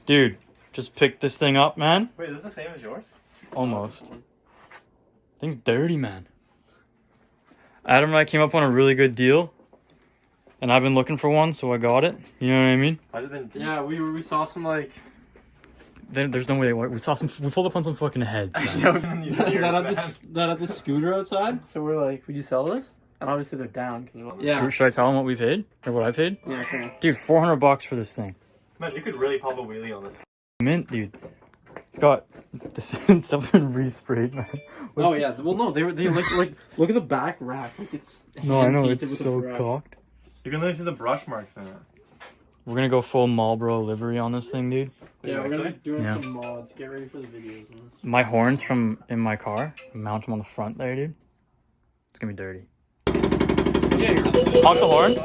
Dude, just picked this thing up, man. Wait, is this the same as yours? Almost. Thing's dirty, man. Adam and I came up on a really good deal. And I've been looking for one, so I got it. You know what I mean? Has it been... Yeah, we saw some like... There's no way. We saw some. We pulled up on some fucking heads. that at the scooter outside. So we're like, would you sell this? And obviously they're down. Yeah. Should I tell them what we paid? Or what I paid? Yeah, sure. Dude, $400 for this thing. Man, you could really pop a wheelie on this. Mint, dude. It's got this something resprayed, man. Oh yeah. Well, no, they like look at the back rack. Like it's. No, I know hand-painted it's with so a brush. cocked. You can literally see the brush marks in it. We're gonna go full Marlboro livery on this thing, dude. Yeah, we're gonna be doing Yeah. some mods. Get ready for the videos on this. My horns from in my car, mount them on the front there, dude. It's gonna be dirty. Yeah, you're Honk the horn. You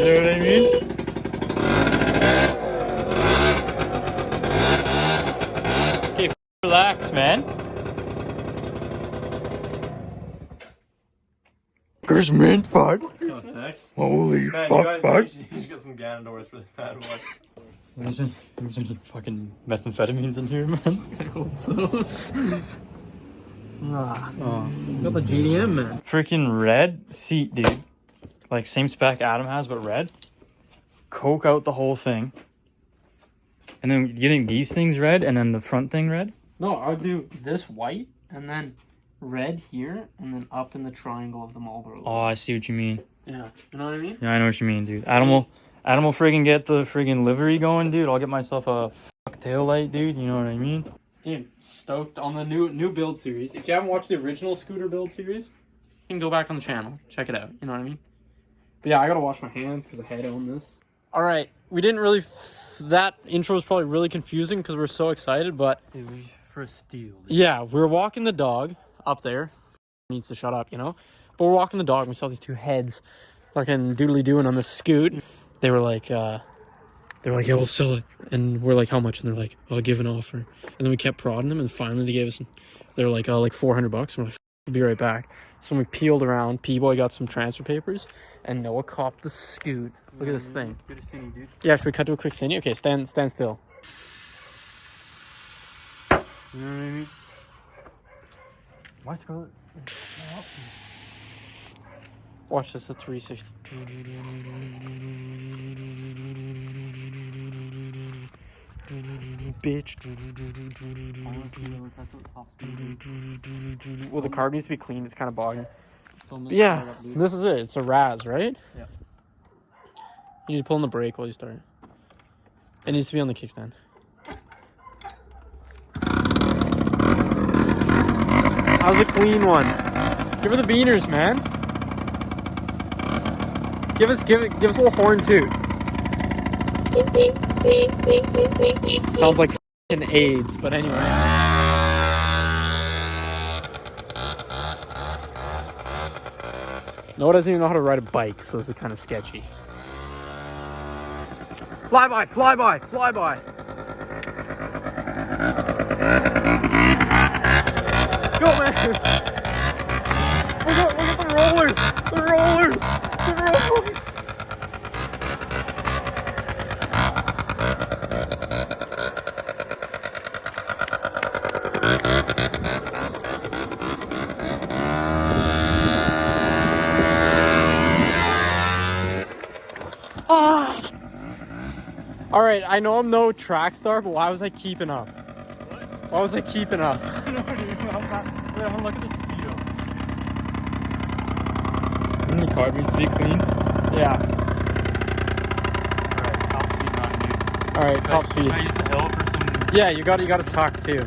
know what I mean? Okay, relax, man. There's mint, bud. Oh, sick. Holy Man, fuck, bud. you should get some Ganondorfs for this bad boy. Imagine fucking methamphetamines in here, man. I hope so. Got the GDM, man. Freaking red seat, dude. Like same spec Adam has, but red. Coke out the whole thing. And then you think these things red and then the front thing red? No, I would do this white and then red here and then up in the triangle of the Marlboro. Oh, I see what you mean. Yeah, you know what I mean? Yeah, I know what you mean, dude. Adam will friggin' get the friggin' livery going, dude. I'll get myself a fuck tail light, dude. You know what I mean? Dude, stoked on the new build series. If you haven't watched the original scooter build series, you can go back on the channel. Check it out. You know what I mean? But yeah, I gotta wash my hands because I had on this. All right, we didn't really... that intro was probably really confusing because we're so excited, but... Dude, for a steal. Dude. Yeah, we were walking the dog up there. Needs to shut up, you know? But we're walking the dog and we saw these two heads fucking doodly-doing on the scoot. They were like, yeah, we'll sell it. And we're like, how much? And they're like, I'll give an offer. And then we kept prodding them, and finally they gave us, they were like, like $400. And we're like, we'll be right back. So we peeled around. P-Boy got some transfer papers, and Noah copped the scoot. Look at this thing. Good to see you, dude. Yeah, should we cut to a quick scene? Okay, stand still. You know what I mean? Why Scarlet? Watch this at 360. Bitch. Well, the carb needs to be cleaned. It's kind of bogging. Yeah, this is it. It's a Raz, right? Yeah. You need to pull on the brake while you start. It needs to be on the kickstand. How's a clean one? Give her the beaners, man. Give us a little horn too. Sounds like f***ing AIDS, but anyway. Noah doesn't even know how to ride a bike, so this is kind of sketchy. Fly by, fly by, fly by. Go, man. Look at the rollers. The rollers. The rollers. All right, I know I'm no track star, but why was I keeping up? What? Why was I keeping up? I know, dude. I'm gonna look at the speedo. The carb needs to be clean. Yeah. Alright, top speed on, dude. All right, top speed. Can I use the L for some... Yeah, you got to tuck too.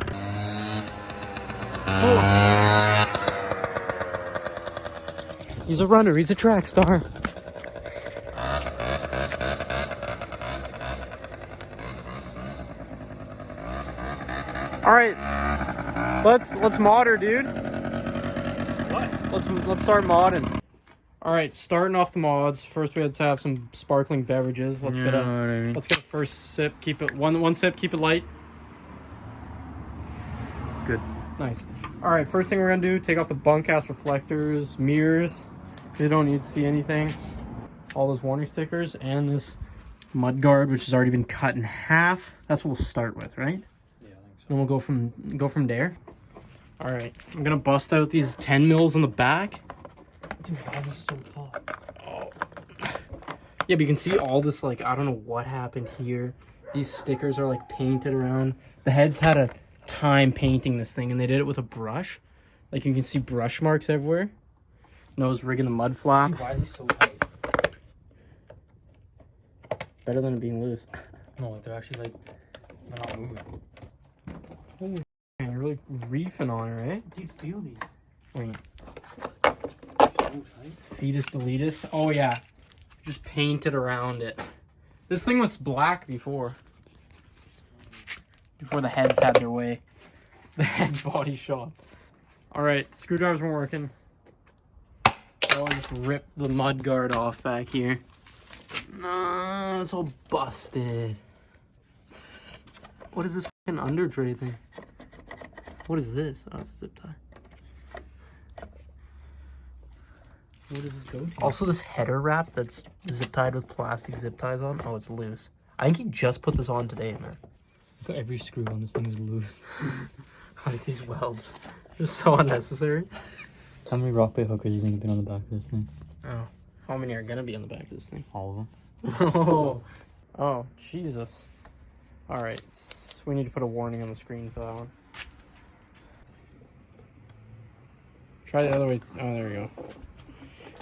He's a runner. He's a track star. All right, let's mod her, dude. What? Let's start modding. All right, starting off the mods. First, we had to have some sparkling beverages. Let's get a first sip. Keep it one sip. Keep it light. It's good. Nice. All right, first thing we're gonna do: take off the bunkhouse reflectors, mirrors. You don't need to see anything. All those warning stickers and this mud guard, which has already been cut in half. That's what we'll start with, right? Yeah, I think so. And we'll go from there. All right, I'm gonna bust out these 10 mils on the back. Dude, why is this so hot? Oh. Yeah, but you can see all this, like, I don't know what happened here. These stickers are like painted around. The heads had a time painting this thing, and they did it with a brush. Like, you can see brush marks everywhere. Nose rigging the mud flap. Dude, why is this so tight? Better than it being loose. No, like they're actually like, they're not moving. Holy man, you're really reefing on it, right? Dude, feel these. Wait, So tight. fetus deletus. Oh yeah, just painted around it. This thing was black before the heads had their way. The head body shop. All right, screwdrivers weren't working. I'll just rip the mud guard off back here. No, it's all busted. What is this fucking under tray thing? What is this? Oh, it's a zip tie. Where does this go to? Also, this header wrap that's zip tied with plastic zip ties on. Oh, it's loose. I think he just put this on today, man. Every screw on this thing is loose. Like these welds. They're so unnecessary. How many rock bait hookers do you think have been on the back of this thing? Oh. How many are gonna be on the back of this thing? All of them. Oh. Oh, Jesus. Alright. We need to put a warning on the screen for that one. Try the other way. Oh, there we go.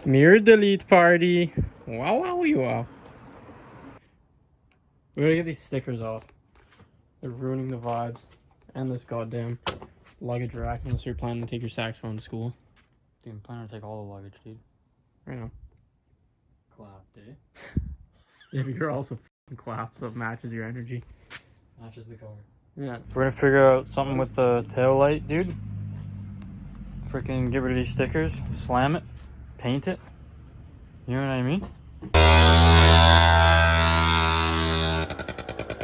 Mirror delete party. Wow, wow, wow. We gotta get these stickers off. They're ruining the vibes. And this goddamn luggage rack, unless you're planning to take your saxophone to school. Dude, I'm planning to take all the luggage, dude. I know. Clap, dude. Yeah, but you're also f***ing clap, so it matches your energy. Matches the cover. Yeah. We're gonna figure out something with the tail light, dude. Freaking get rid of these stickers, slam it, paint it. You know what I mean?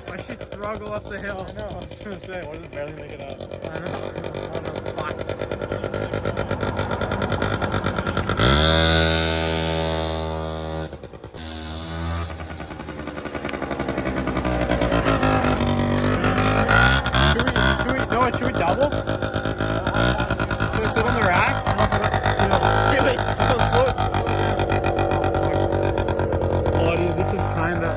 Why she struggle up the hill? I know, I was gonna say, why does it barely make it up? I know. Oh, no, it's fine. Should we double? Should we sit on the rack? Yeah, wait, slow. Oh, dude, this is kinda...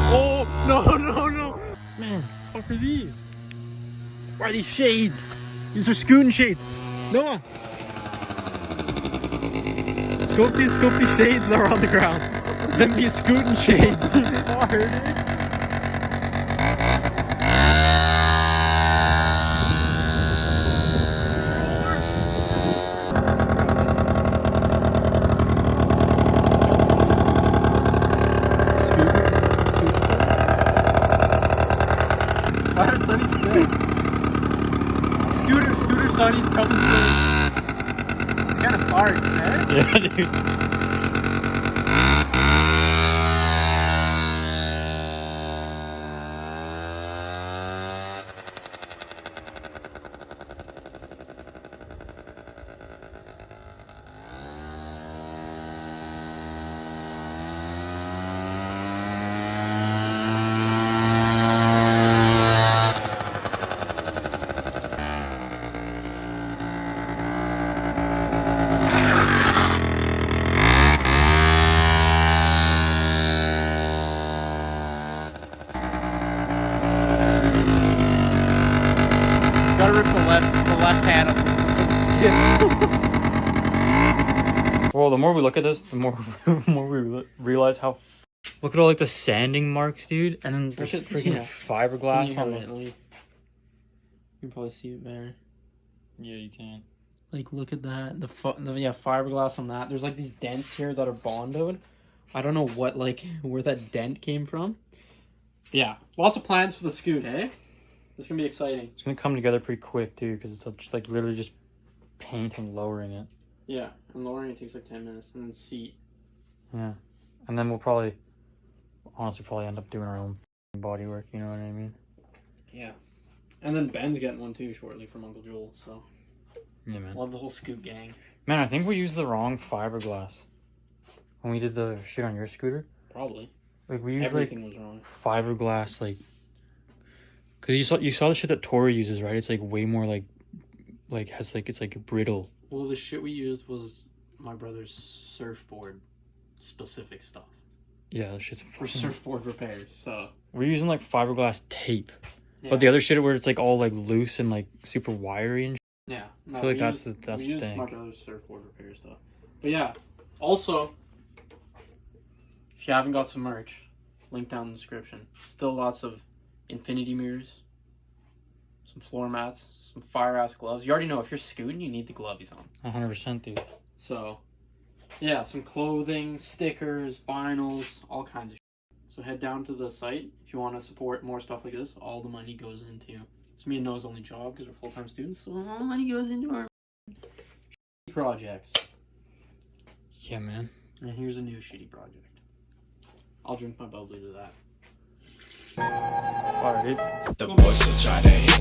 Oh, no. Man, what are these? Why are these shades? These are scooting shades. Noah! Scope these shades that are on the ground. Them be scooting shades. Hard. Scooter Sonny's coming soon. It's kind of hard, eh? Yeah, dude. Gotta rip the left hand up the skid. Well, the more we look at this, the more we realize how. Look at all like the sanding marks, dude, and then there's Look at- freaking yeah. fiberglass on the. You can probably see it better. Yeah, you can. Like, look at that. The fiberglass on that. There's like these dents here that are bondoed. I don't know what, like, where that dent came from. Yeah, lots of plans for the scoot, hey? This is gonna be exciting. It's gonna come together pretty quick too, because it's just like literally just paint and lowering it. Yeah, and lowering it takes like 10 minutes, and then seat. Yeah, and then we'll probably, honestly, end up doing our own body work. You know what I mean? Yeah, and then Ben's getting one too shortly from Uncle Joel. So Yeah, man. love the whole scoot gang. Man, I think we used the wrong fiberglass when we did the shit on your scooter. Probably. Like we used Everything was wrong. fiberglass, like, cause you saw the shit that Tori uses, right? It's like way more has like it's like brittle. Well, the shit we used was my brother's surfboard specific stuff Yeah, that shit's for fucking... surfboard repairs. So We're using like fiberglass tape, yeah. but the other shit where it's like all like loose and like super wiry and. Yeah, I feel like that's we the used thing. my brother's surfboard repair stuff. But yeah, also, if you haven't got some merch, link down in the description. Still lots of infinity mirrors, some floor mats, some fire ass gloves. You already know if you're scooting, you need the glovies on. 100%, dude. So, yeah, some clothing, stickers, vinyls, all kinds of shit. So head down to the site if you want to support more stuff like this. All the money goes into. It's me and Noah's only job because we're full-time students, so all the money goes into our projects. Yeah, man. And here's a new shitty project. I'll drink my bubbly to that. Alright, dude. The boys will try to hit